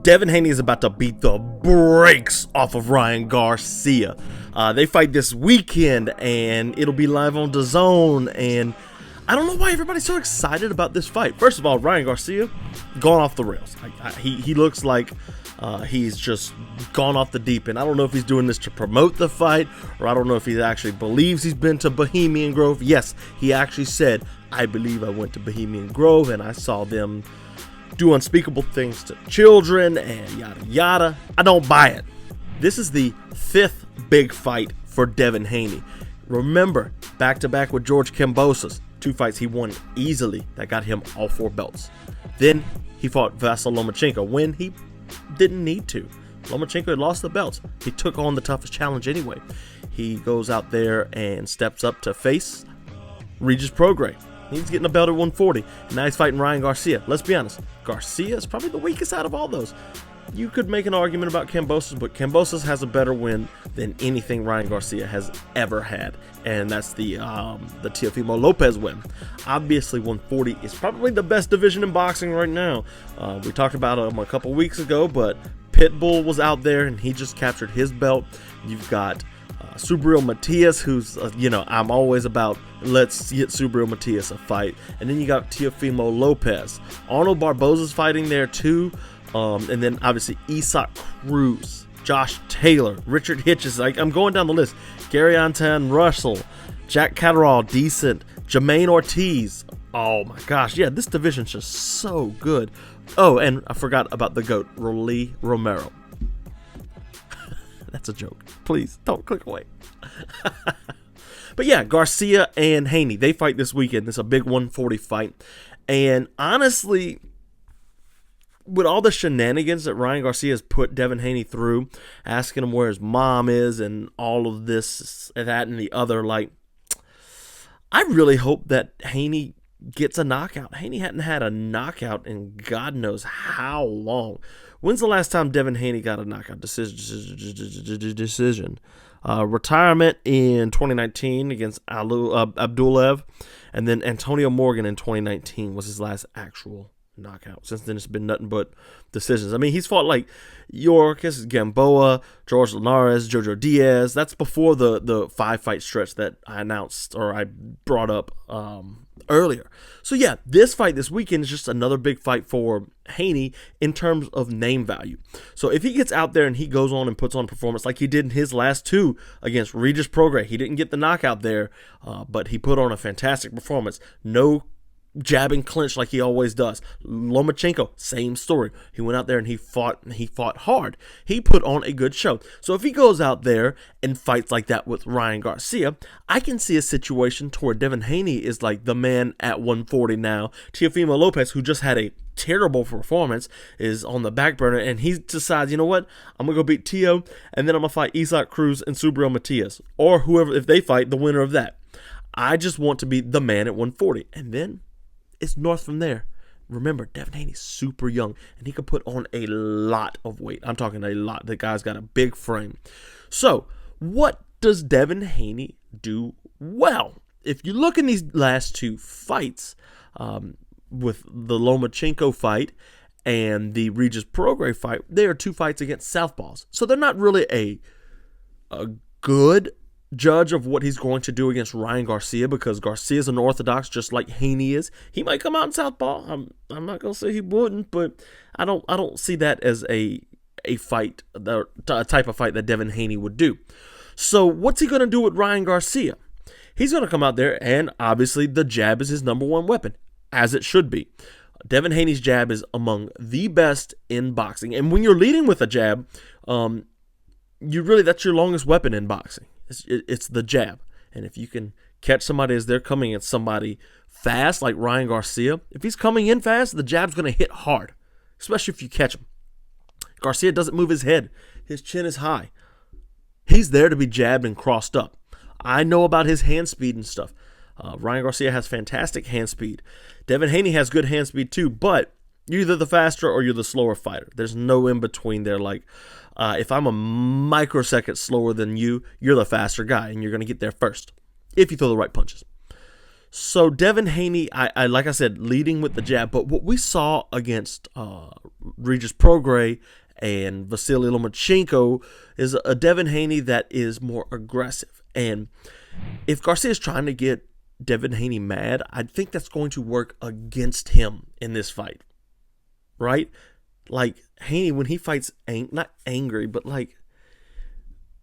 Devin Haney is about to beat the brakes off of Ryan Garcia. They fight this weekend, and it'll be live on DAZN, and I don't know why everybody's so excited about this fight. First of all, Ryan Garcia, gone off the rails. He looks like he's just gone off the deep end. I don't know if he's doing this to promote the fight, or I don't know if he actually believes he's been to Bohemian Grove. Yes, he actually said, I believe I went to Bohemian Grove, and I saw them do unspeakable things to children and yada yada. I don't buy it. This is the fifth big fight for Devin Haney. Remember, back-to-back with George Kambosos. 2 fights he won easily that got him all 4 belts. Then he fought Lomachenko when he didn't need to. Lomachenko had lost the belts. He took on the toughest challenge anyway. He goes out there and steps up to face Regis Prograis. He's getting a belt at 140, and now he's fighting Ryan Garcia. Let's be honest, Garcia is probably the weakest out of all those. You could make an argument about Kambosos, but Kambosos has a better win than anything Ryan Garcia has ever had, and that's the Teofimo Lopez win. Obviously, 140 is probably the best division in boxing right now. We talked about him a couple weeks ago, but Pitbull was out there, and he just captured his belt. You've got Subriel Matias, who's, I'm always about let's get Subriel Matias a fight. And then you got Teofimo Lopez. Arnold Barboza's fighting there too. And then obviously Isaac Cruz, Josh Taylor, Richard Hitches. I'm going down the list. Gary Anton Russell, Jack Catterall, decent. Jermaine Ortiz. Oh my gosh. Yeah, this division's just so good. Oh, and I forgot about the GOAT, Rolly Romero. That's a joke. Please don't click away. But yeah, Garcia and Haney, they fight this weekend. It's a big 140 fight. And honestly, with all the shenanigans that Ryan Garcia has put Devin Haney through, asking him where his mom is and all of this, that, and the other, I really hope that Haney gets a knockout. Haney hadn't had a knockout in God knows how long. When's the last time Devin Haney got a knockout decision? Retirement in 2019 against Abdullaev, and then Antonio Morgan in 2019 was his last actual knockout. Since then, it's been nothing but decisions. I mean, he's fought like Yorkis, Gamboa, George Linares, Jojo Diaz. That's before the 5-fight stretch that I announced or I brought up earlier. So yeah, this fight this weekend is just another big fight for Haney in terms of name value. So if he gets out there and he goes on and puts on performance like he did in his last 2 against Regis Prograis, he didn't get the knockout there, but he put on a fantastic performance. No jab and clinch like he always does. Lomachenko, same story. He went out there and he fought hard. He put on a good show. So if he goes out there and fights like that with Ryan Garcia, I can see a situation to where Devin Haney is like the man at 140 now. Teofimo Lopez, who just had a terrible performance, is on the back burner, and he decides, you know what, I'm gonna go beat Teo, and then I'm gonna fight Isaac Cruz and Subriel Matias, or whoever, if they fight, the winner of that. I just want to be the man at 140, and then it's north from there. Remember, Devin Haney's super young, and he could put on a lot of weight. I'm talking a lot. The guy's got a big frame. So, what does Devin Haney do well? If you look in these last 2 fights, with the Lomachenko fight and the Regis Prograis fight, they are 2 fights against southpaws. So they're not really a good judge of what he's going to do against Ryan Garcia, because Garcia is unorthodox just like Haney is. He might come out in southpaw. I'm not gonna say he wouldn't, but I don't see that as a fight, a type of fight that Devin Haney would do. So what's he gonna do with Ryan Garcia? He's gonna come out there, and obviously the jab is his number 1 weapon, as it should be. Devin Haney's jab is among the best in boxing, and when you're leading with a jab, that's your longest weapon in boxing. It's the jab. And if you can catch somebody as they're coming at somebody fast, like Ryan Garcia, if he's coming in fast, the jab's going to hit hard, especially if you catch him. Garcia doesn't move his head. His chin is high. He's there to be jabbed and crossed up. I know about his hand speed and stuff. Ryan Garcia has fantastic hand speed. Devin Haney has good hand speed too, but you're either the faster or you're the slower fighter. There's no in between there. Like, if I'm a microsecond slower than you, you're the faster guy, and you're going to get there first if you throw the right punches. So Devin Haney, I like I said, leading with the jab, but what we saw against Regis Prograis and Vasily Lomachenko is a Devin Haney that is more aggressive. And if Garcia is trying to get Devin Haney mad, I think that's going to work against him in this fight, right? Like Haney, when he fights, not angry, but like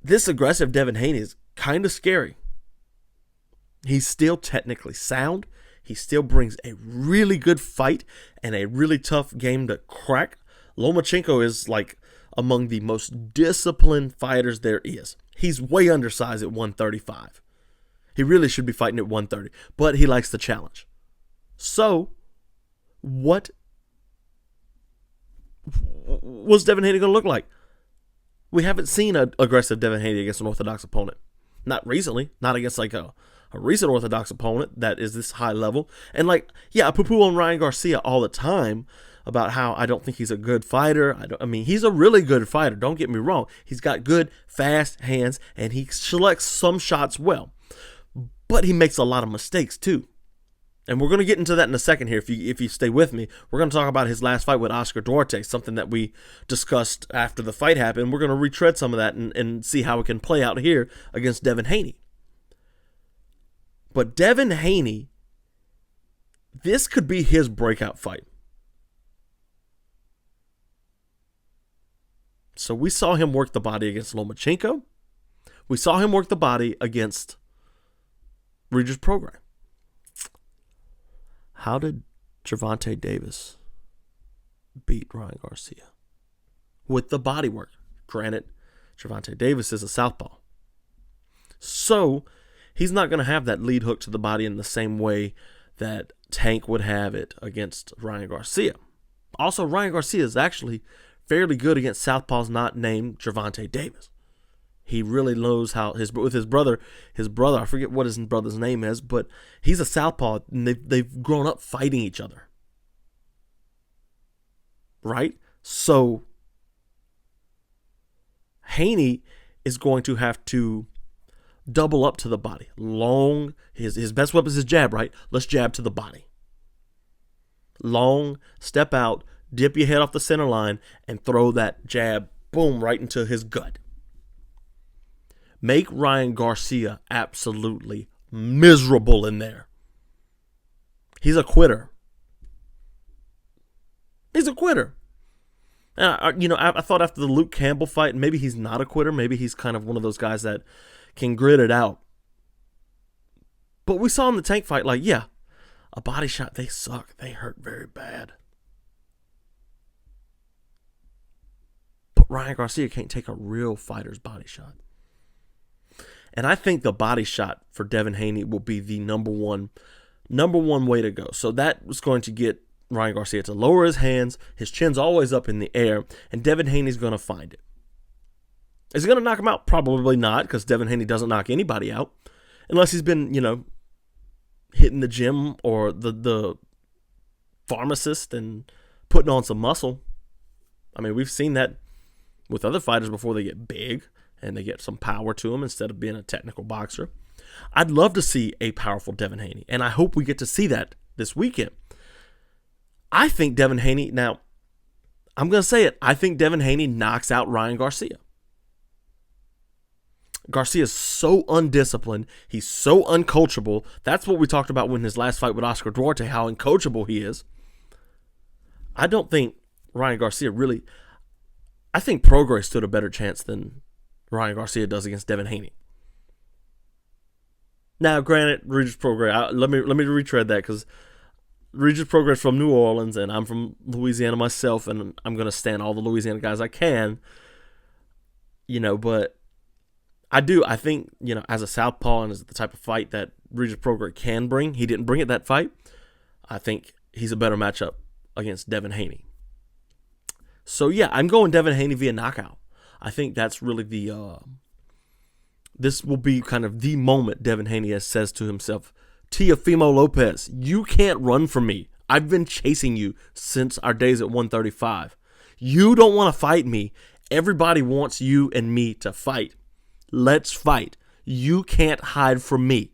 this aggressive Devin Haney is kind of scary. He's still technically sound. He still brings a really good fight and a really tough game to crack. Lomachenko is like among the most disciplined fighters there is. He's way undersized at 135. He really should be fighting at 130, but he likes the challenge. So, what's Devin Haney going to look like? We haven't seen an aggressive Devin Haney against an orthodox opponent. Not recently. Not against like a recent orthodox opponent that is this high level. And like, yeah, I poo-poo on Ryan Garcia all the time about how I don't think he's a good fighter. I mean, he's a really good fighter. Don't get me wrong. He's got good, fast hands, and he selects some shots well. But he makes a lot of mistakes too. And we're going to get into that in a second here if you stay with me. We're going to talk about his last fight with Oscar Duarte, something that we discussed after the fight happened. We're going to retread some of that and see how it can play out here against Devin Haney. But Devin Haney, this could be his breakout fight. So we saw him work the body against Lomachenko. We saw him work the body against Regis Prograis. How did Gervonta Davis beat Ryan Garcia? With the body work. Granted, Gervonta Davis is a southpaw. So he's not going to have that lead hook to the body in the same way that Tank would have it against Ryan Garcia. Also, Ryan Garcia is actually fairly good against southpaws not named Gervonta Davis. He really knows how with his brother, I forget what his brother's name is, but he's a southpaw, and they've grown up fighting each other. Right? So Haney is going to have to double up to the body. Long, his best weapon is his jab, right? Let's jab to the body. Long, step out, dip your head off the center line, and throw that jab, boom, right into his gut. Make Ryan Garcia absolutely miserable in there. He's a quitter. He's a quitter. And I thought after the Luke Campbell fight, maybe he's not a quitter. Maybe he's kind of one of those guys that can grit it out. But we saw in the Tank fight, like, yeah, a body shot, they suck. They hurt very bad. But Ryan Garcia can't take a real fighter's body shot. And I think the body shot for Devin Haney will be the number one way to go. So that was going to get Ryan Garcia to lower his hands. His chin's always up in the air, and Devin Haney's going to find it. Is he going to knock him out? Probably not, because Devin Haney doesn't knock anybody out. Unless he's been, hitting the gym or the pharmacist and putting on some muscle. I mean, we've seen that with other fighters before they get big and they get some power to them instead of being a technical boxer. I'd love to see a powerful Devin Haney, and I hope we get to see that this weekend. I think Devin Haney, now, I'm going to say it, I think Devin Haney knocks out Ryan Garcia. Garcia is so undisciplined. He's so uncoachable. That's what we talked about in his last fight with Oscar Duarte, how uncoachable he is. I don't think Ryan Garcia really... I think Prograis stood a better chance than Ryan Garcia does against Devin Haney. Now, granted, Regis Prograis, let me retread that, because Regis Prograis is from New Orleans, and I'm from Louisiana myself, and I'm going to stand all the Louisiana guys I can. But I think, as a southpaw and as the type of fight that Regis Prograis can bring, he didn't bring it that fight. I think he's a better matchup against Devin Haney. So, yeah, I'm going Devin Haney via knockout. I think that's really this will be kind of the moment Devin Haney says to himself, Teofimo Lopez, you can't run from me. I've been chasing you since our days at 135. You don't want to fight me. Everybody wants you and me to fight. Let's fight. You can't hide from me.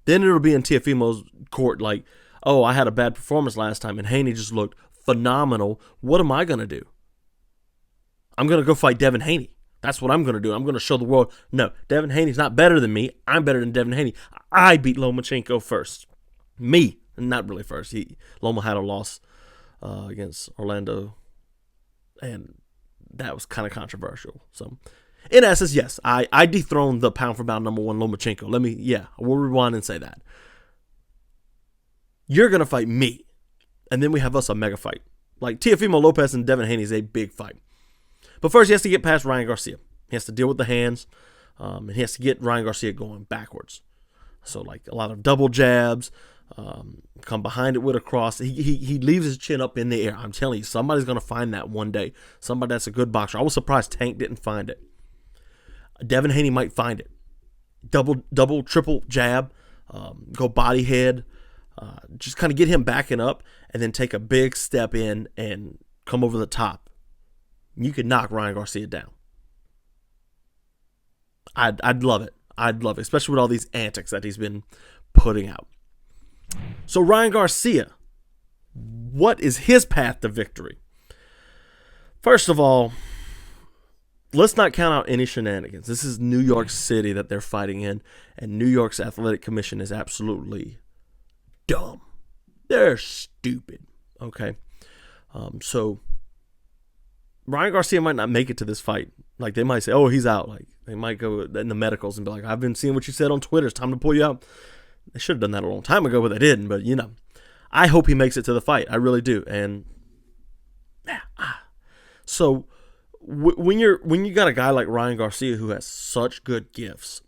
Then it'll be in Teofimo's court like, oh, I had a bad performance last time and Haney just looked phenomenal. What am I going to do? I'm going to go fight Devin Haney. That's what I'm going to do. I'm going to show the world, no, Devin Haney's not better than me. I'm better than Devin Haney. I beat Lomachenko first. Me. Not really first. Loma had a loss against Orlando, and that was kind of controversial. So, in essence, yes, I dethroned the pound for pound number one Lomachenko. We'll rewind and say that. You're going to fight me, and then we have us a mega fight. Like Teofimo Lopez and Devin Haney is a big fight. But first, he has to get past Ryan Garcia. He has to deal with the hands, and he has to get Ryan Garcia going backwards. So, like a lot of double jabs, come behind it with a cross. He leaves his chin up in the air. I'm telling you, somebody's going to find that one day. Somebody that's a good boxer. I was surprised Tank didn't find it. Devin Haney might find it. Double, triple jab, go body head, just kind of get him backing up, and then take a big step in and come over the top. You could knock Ryan Garcia down. I'd love it. I'd love it, especially with all these antics that he's been putting out. So Ryan Garcia, what is his path to victory? First of all, let's not count out any shenanigans. This is New York City that they're fighting in, and New York's athletic commission is absolutely dumb. They're stupid. Okay, so Ryan Garcia might not make it to this fight. Like, they might say, oh, he's out. Like, they might go in the medicals and be like, I've been seeing what you said on Twitter. It's time to pull you out. They should have done that a long time ago, but they didn't. But, I hope he makes it to the fight. I really do. And, so, when you got a guy like Ryan Garcia who has such good gifts,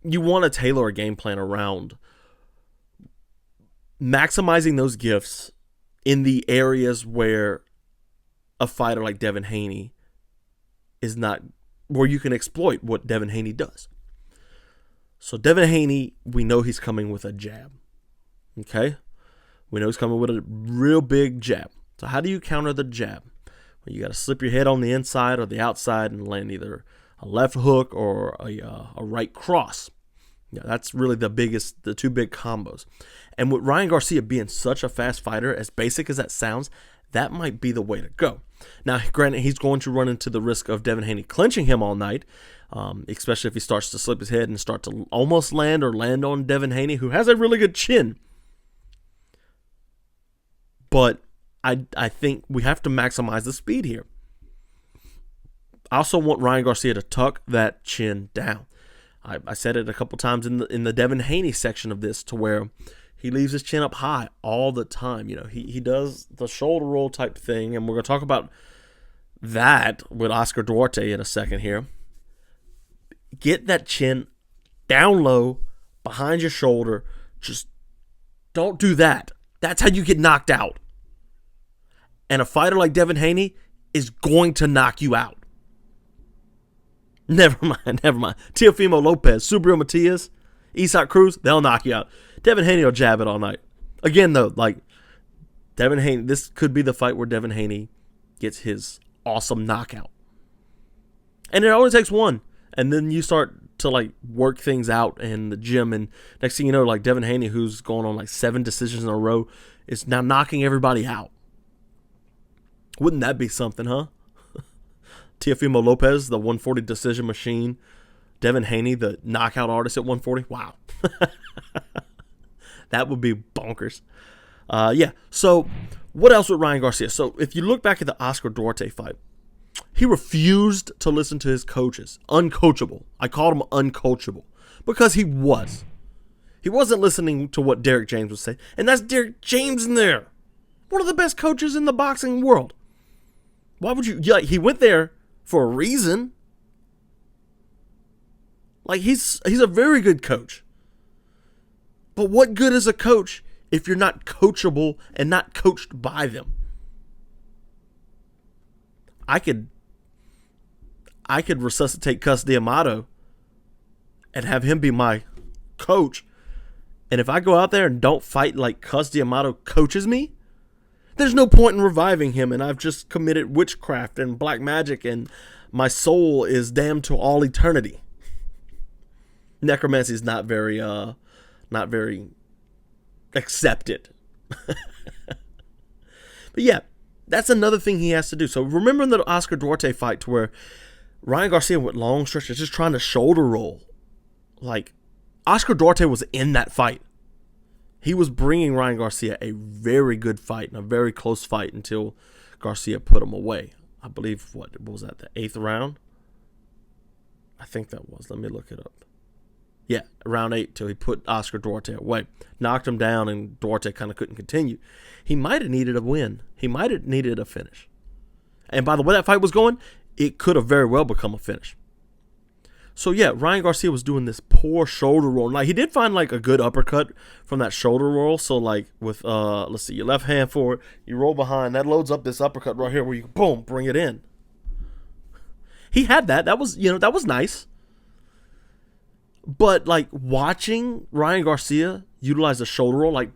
you want to tailor a game plan around maximizing those gifts in the areas where a fighter like Devin Haney is not, where you can exploit what Devin Haney does. So Devin Haney, we know he's coming with a jab. Okay? We know he's coming with a real big jab. So how do you counter the jab? Well, you got to slip your head on the inside or the outside and land either a left hook or a right cross. Yeah, that's really the two big combos. And with Ryan Garcia being such a fast fighter, as basic as that sounds, that might be the way to go. Now, granted, he's going to run into the risk of Devin Haney clinching him all night, especially if he starts to slip his head and start to almost land on Devin Haney, who has a really good chin. But I think we have to maximize the speed here. I also want Ryan Garcia to tuck that chin down. I said it a couple times in the Devin Haney section of this, to where he leaves his chin up high all the time. He does the shoulder roll type thing, and we're going to talk about that with Oscar Duarte in a second here. Get that chin down low, behind your shoulder. Just don't do that. That's how you get knocked out. And a fighter like Devin Haney is going to knock you out. Never mind. Teofimo Lopez, Subriel Matias, Isak Cruz, they'll knock you out. Devin Haney will jab it all night. Again, though, like, Devin Haney, this could be the fight where Devin Haney gets his awesome knockout. And it only takes one. And then you start to, like, work things out in the gym. And next thing you know, like, Devin Haney, who's going on, like, 7 decisions in a row, is now knocking everybody out. Wouldn't that be something, huh? Teofimo Lopez, the 140 decision machine. Devin Haney, the knockout artist at 140. Wow. That would be bonkers. So what else with Ryan Garcia? So if you look back at the Oscar Duarte fight, he refused to listen to his coaches. Uncoachable. I called him uncoachable because he was. He wasn't listening to what Derrick James was saying. And that's Derrick James in there. One of the best coaches in the boxing world. Why would you? He went there for a reason. Like, he's a very good coach. But what good is a coach if you're not coachable and not coached by them? I could resuscitate Cus D'Amato and have him be my coach. And if I go out there and don't fight like Cus D'Amato coaches me, there's no point in reviving him, and I've just committed witchcraft and black magic, and my soul is damned to all eternity. Necromancy is not very not very accepted. But yeah, that's another thing he has to do. So remember the Oscar Duarte fight to where Ryan Garcia went long stretches just trying to shoulder roll. Like, Oscar Duarte was in that fight. He was bringing Ryan Garcia a very good fight and a very close fight until Garcia put him away. I believe, what was that, the 8th round? I think that was. Let me look it up. Yeah, round 8 till he put Oscar Duarte away. Knocked him down, and Duarte kind of couldn't continue. He might have needed a win. He might have needed a finish. And by the way that fight was going, it could have very well become a finish. So yeah, Ryan Garcia was doing this poor shoulder roll. Like, he did find like a good uppercut from that shoulder roll. So like with let's see, your left hand forward, you roll behind, that loads up this uppercut right here where you boom, bring it in. He had that. That was, that was nice. But like watching Ryan Garcia utilize the shoulder roll, like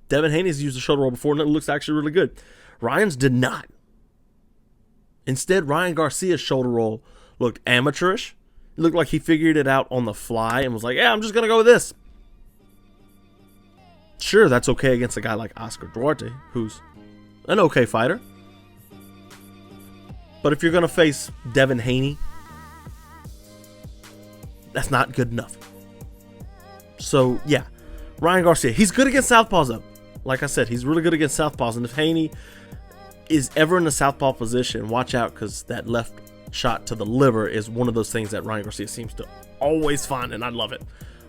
Devin Haney's used the shoulder roll before and it looks actually really good. Ryan's did not. Instead, Ryan Garcia's shoulder roll looked amateurish. It looked like he figured it out on the fly and was like, yeah, I'm just going to go with this. Sure, that's okay against a guy like Oscar Duarte, who's an okay fighter. But if you're going to face Devin Haney, that's not good enough. So, yeah, Ryan Garcia, he's good against southpaws, though. Like I said, he's really good against southpaws. And if Haney is ever in the southpaw position, watch out, because that left shot to the liver is one of those things that Ryan Garcia seems to always find, and I love it.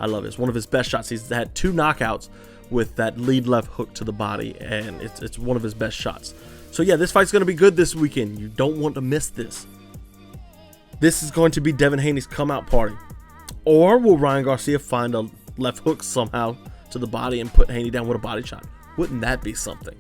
I love it. It's one of his best shots. He's had 2 knockouts with that lead left hook to the body, and it's one of his best shots. So yeah, this fight's going to be good this weekend. You don't want to miss this. This is going to be Devin Haney's come out party. Or will Ryan Garcia find a left hook somehow to the body and put Haney down with a body shot? Wouldn't that be something?